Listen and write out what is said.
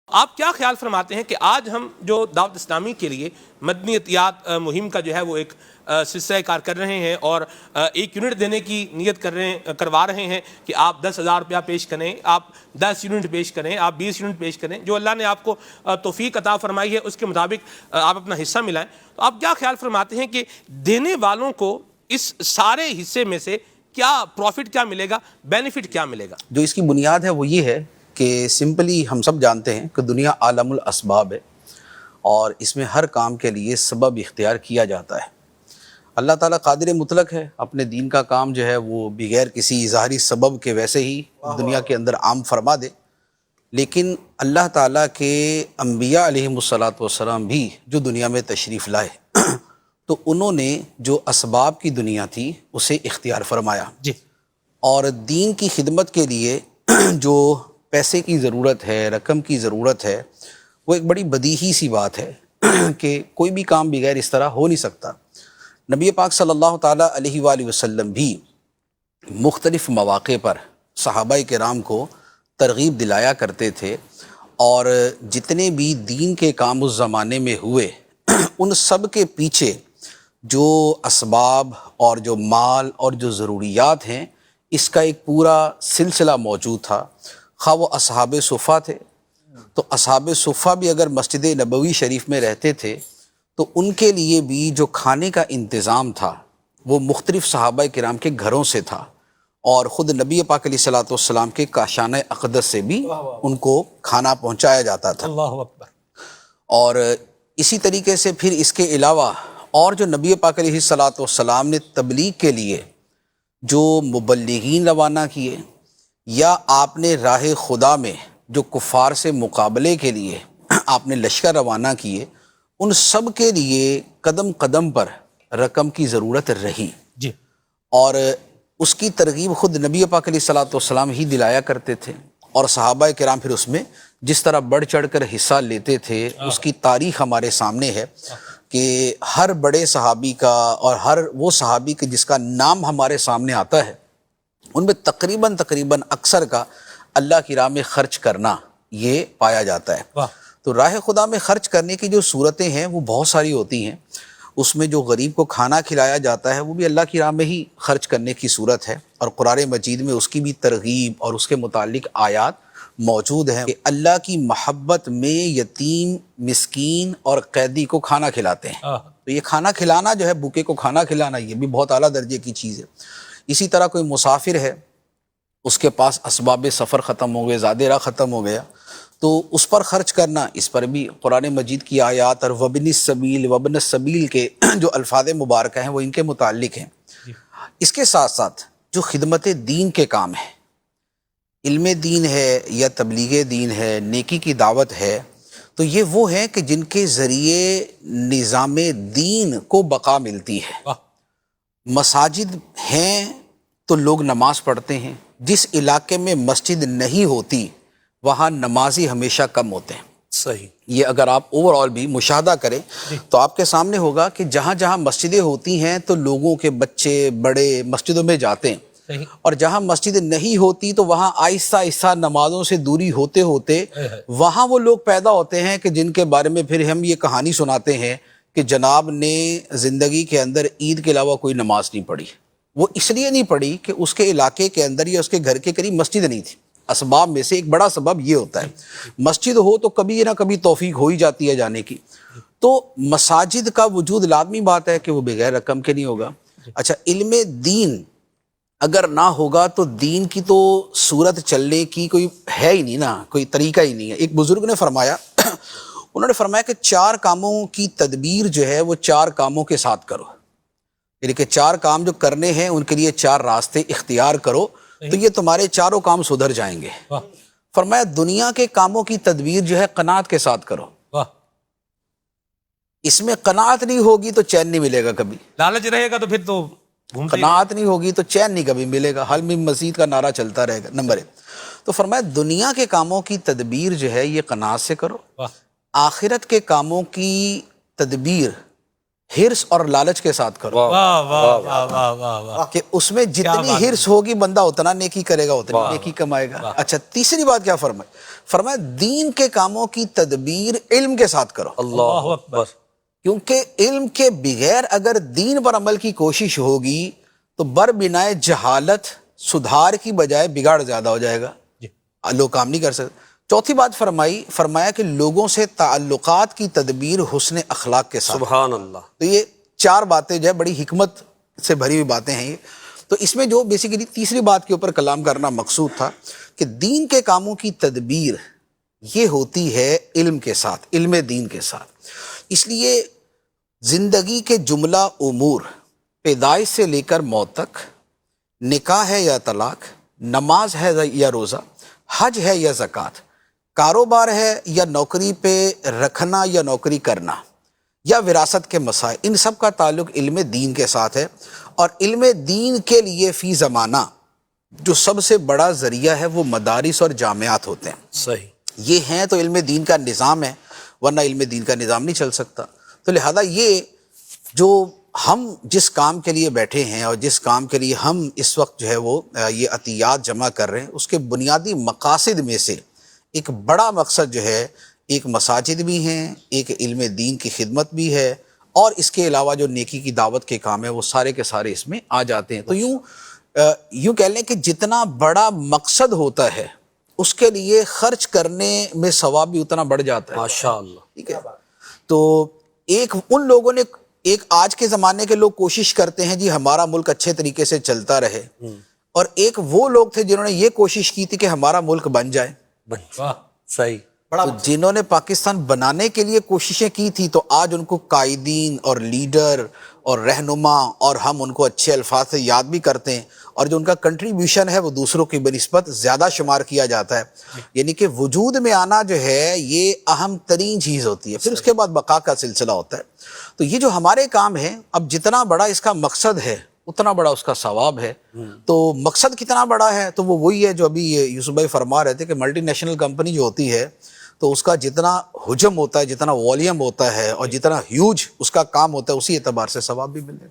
آپ کیا خیال فرماتے ہیں کہ آج ہم جو دعوت اسلامی کے لیے مدنی عطیات مہم کا جو ہے وہ ایک سلسلہ کار کر رہے ہیں اور 1 یونٹ دینے کی نیت کروا رہے ہیں کہ آپ 10,000 روپیہ پیش کریں، آپ 10 یونٹ پیش کریں، آپ 20 یونٹ پیش کریں، جو اللہ نے آپ کو توفیق عطا فرمائی ہے اس کے مطابق آپ اپنا حصہ ملائیں، تو آپ کیا خیال فرماتے ہیں کہ دینے والوں کو اس سارے حصے میں سے کیا پروفٹ کیا ملے گا، بینیفٹ کیا ملے گا؟ جو اس کی بنیاد ہے وہ یہ ہے کہ سمپلی ہم سب جانتے ہیں کہ دنیا عالم الاسباب ہے اور اس میں ہر کام کے لیے سبب اختیار کیا جاتا ہے۔ اللہ تعالیٰ قادر مطلق ہے، اپنے دین کا کام جو ہے وہ بغیر کسی اظہاری سبب کے ویسے ہی دنیا کے اندر عام فرما دے، لیکن اللہ تعالیٰ کے انبیاء علیہم الصلوۃ بھی جو دنیا میں تشریف لائے تو انہوں نے جو اسباب کی دنیا تھی اسے اختیار فرمایا، اور دین کی خدمت کے لیے جو پیسے کی ضرورت ہے، رقم کی ضرورت ہے، وہ ایک بڑی بدیہی سی بات ہے کہ کوئی بھی کام بغیر اس طرح ہو نہیں سکتا۔ نبی پاک صلی اللہ تعالیٰ علیہ وآلہ وسلم بھی مختلف مواقع پر صحابہ کرام کو ترغیب دلایا کرتے تھے، اور جتنے بھی دین کے کام اس زمانے میں ہوئے ان سب کے پیچھے جو اسباب اور جو مال اور جو ضروریات ہیں اس کا ایک پورا سلسلہ موجود تھا۔ خواہ وہ اصحاب صفہ تھے تو اصحاب صفہ بھی اگر مسجد نبوی شریف میں رہتے تھے تو ان کے لیے بھی جو کھانے کا انتظام تھا وہ مختلف صحابہ کرام کے گھروں سے تھا، اور خود نبی پاک علیہ الصلوۃ والسلام کے کاشانہ اقدس سے بھی ان کو کھانا پہنچایا جاتا تھا۔ اللہ اکبر۔ اور اسی طریقے سے پھر اس کے علاوہ اور جو نبی پاک علیہ الصلوۃ والسلام نے تبلیغ کے لیے جو مبلغین روانہ کیے، یا آپ نے راہ خدا میں جو کفار سے مقابلے کے لیے آپ نے لشکر روانہ کیے، ان سب کے لیے قدم قدم پر رقم کی ضرورت رہی، اور اس کی ترغیب خود نبی پاک علیہ الصلوۃ والسلام ہی دلایا کرتے تھے، اور صحابہ کرام پھر اس میں جس طرح بڑھ چڑھ کر حصہ لیتے تھے اس کی تاریخ ہمارے سامنے ہے کہ ہر بڑے صحابی کا اور ہر وہ صحابی کے جس کا نام ہمارے سامنے آتا ہے ان میں تقریباً اکثر کا اللہ کی راہ میں خرچ کرنا یہ پایا جاتا ہے۔ تو راہ خدا میں خرچ کرنے کی جو صورتیں ہیں وہ بہت ساری ہوتی ہیں، اس میں جو غریب کو کھانا کھلایا جاتا ہے وہ بھی اللہ کی راہ میں ہی خرچ کرنے کی صورت ہے، اور قرآن مجید میں اس کی بھی ترغیب اور اس کے متعلق آیات موجود ہیں کہ اللہ کی محبت میں یتیم، مسکین اور قیدی کو کھانا کھلاتے ہیں۔ تو یہ کھانا کھلانا جو ہے، بھوکے کو کھانا کھلانا، یہ بھی بہت اعلیٰ درجے کی چیز ہے۔ اسی طرح کوئی مسافر ہے، اس کے پاس اسباب سفر ختم ہو گئے، زاد راہ ختم ہو گیا، تو اس پر خرچ کرنا، اس پر بھی قرآن مجید کی آیات اور وابن السبیل کے جو الفاظ مبارکہ ہیں وہ ان کے متعلق ہیں۔ اس کے ساتھ ساتھ جو خدمت دین کے کام ہیں، علم دین ہے یا تبلیغ دین ہے، نیکی کی دعوت ہے، تو یہ وہ ہیں کہ جن کے ذریعے نظام دین کو بقا ملتی ہے۔ مساجد ہیں تو لوگ نماز پڑھتے ہیں، جس علاقے میں مسجد نہیں ہوتی وہاں نمازی ہمیشہ کم ہوتے ہیں۔ صحیح۔ یہ اگر آپ اوور آل بھی مشاہدہ کریں تو آپ کے سامنے ہوگا کہ جہاں جہاں مسجدیں ہوتی ہیں تو لوگوں کے بچے بڑے مسجدوں میں جاتے ہیں، اور جہاں مسجد نہیں ہوتی تو وہاں آہستہ آہستہ نمازوں سے دوری ہوتے ہوتے وہاں وہ لوگ پیدا ہوتے ہیں کہ جن کے بارے میں پھر ہم یہ کہانی سناتے ہیں کہ جناب نے زندگی کے اندر عید کے علاوہ کوئی نماز نہیں پڑھی۔ وہ اس لیے نہیں پڑھی کہ اس کے علاقے کے اندر یا اس کے گھر کے قریب مسجد نہیں تھی۔ اسباب میں سے ایک بڑا سبب یہ ہوتا ہے، مسجد ہو تو کبھی نہ کبھی توفیق ہو ہی جاتی ہے جانے کی۔ تو مساجد کا وجود لازمی بات ہے کہ وہ بغیر رقم کے نہیں ہوگا۔ اچھا، علم دین اگر نہ ہوگا تو دین کی تو صورت چلنے کی کوئی ہے ہی نہیں نا، کوئی طریقہ ہی نہیں ہے۔ ایک بزرگ نے فرمایا، انہوں نے فرمایا کہ 4 کاموں کی تدبیر جو ہے وہ 4 کاموں کے ساتھ کرو، یعنی کہ 4 کام جو کرنے ہیں ان کے لیے 4 راستے اختیار کرو تو یہ تمہارے چاروں کام سدھر جائیں گے۔ فرمایا دنیا کے کاموں کی تدبیر جو ہے قناعت کے ساتھ کرو، اس میں قناعت نہیں ہوگی تو چین نہیں ملے گا کبھی، لالچ رہے گا تو پھر تو قناعت نہیں ہوگی تو چین نہیں کبھی ملے گا، حل میں مزید کا نعرہ چلتا رہے گا۔ نمبر 1 تو فرمایا دنیا کے کاموں کی تدبیر جو ہے یہ قناعت سے کرو، آخرت کے کاموں کی تدبیر ہرس اور لالچ کے ساتھ کرو واہ واہ واہ واہ واہ واہ. کہ اس میں جتنی ہرس ہوگی بندہ اتنا نیکی کرے گا، اتنی نیکی کمائے گا. اچھا تیسری بات کیا فرمائے؟ فرمایا دین کے کاموں کی تدبیر علم کے ساتھ کرو. اللہ اکبر. کیونکہ علم کے بغیر اگر دین پر عمل کی کوشش ہوگی تو بر بنائے جہالت سدھار کی بجائے بگاڑ زیادہ ہو جائے گا، لوگ کام نہیں کر سکتے. چوتھی بات فرمایا کہ لوگوں سے تعلقات کی تدبیر حسن اخلاق کے ساتھ. سبحان اللہ. تو یہ 4 باتیں جو ہے بڑی حکمت سے بھری ہوئی باتیں ہیں یہ. تو اس میں جو بیسیکلی تیسری بات کے اوپر کلام کرنا مقصود تھا کہ دین کے کاموں کی تدبیر یہ ہوتی ہے علم کے ساتھ، علم دین کے ساتھ. اس لیے زندگی کے جملہ امور پیدائش سے لے کر موت تک، نکاح ہے یا طلاق، نماز ہے یا روزہ، حج ہے یا زکوٰۃ، کاروبار ہے یا نوکری پہ رکھنا یا نوکری کرنا، یا وراثت کے مسائل، ان سب کا تعلق علم دین کے ساتھ ہے. اور علم دین کے لیے فی زمانہ جو سب سے بڑا ذریعہ ہے وہ مدارس اور جامعات ہوتے ہیں. صحیح. یہ ہیں تو علم دین کا نظام ہے، ورنہ علم دین کا نظام نہیں چل سکتا. تو لہذا یہ جو ہم جس کام کے لیے بیٹھے ہیں اور جس کام کے لیے ہم اس وقت جو ہے وہ یہ عطیات جمع کر رہے ہیں، اس کے بنیادی مقاصد میں سے ایک بڑا مقصد جو ہے، ایک مساجد بھی ہیں، ایک علم دین کی خدمت بھی ہے، اور اس کے علاوہ جو نیکی کی دعوت کے کام ہیں وہ سارے کے سارے اس میں آ جاتے ہیں. تو یوں کہہ لیں کہ جتنا بڑا مقصد ہوتا ہے اس کے لیے خرچ کرنے میں ثواب بھی اتنا بڑھ جاتا ہے. ماشاءاللہ. ٹھیک ہے. تو ایک ان لوگوں نے آج کے زمانے کے لوگ کوشش کرتے ہیں جی ہمارا ملک اچھے طریقے سے چلتا رہے، اور ایک وہ لوگ تھے جنہوں نے یہ کوشش کی تھی کہ ہمارا ملک بن جائے. واہ. صحیح. تو جنہوں نے پاکستان بنانے کے لیے کوششیں کی تھی تو آج ان کو قائدین اور لیڈر اور رہنما، اور ہم ان کو اچھے الفاظ سے یاد بھی کرتے ہیں، اور جو ان کا کنٹریبیوشن ہے وہ دوسروں کی بنسبت زیادہ شمار کیا جاتا ہے. یعنی کہ وجود میں آنا جو ہے یہ اہم ترین چیز ہوتی ہے، پھر اس کے بعد بقا کا سلسلہ ہوتا ہے. تو یہ جو ہمارے کام ہیں، اب جتنا بڑا اس کا مقصد ہے اتنا بڑا اس کا ثواب ہے. تو مقصد کتنا بڑا ہے تو وہ وہی ہے جو ابھی یوسف بھائی فرما رہے تھے کہ ملٹی نیشنل کمپنی جو ہوتی ہے تو اس کا جتنا حجم ہوتا ہے، جتنا والیوم ہوتا ہے، اور جتنا ہیوج اس کا کام ہوتا ہے، اسی اعتبار سے ثواب بھی ملے.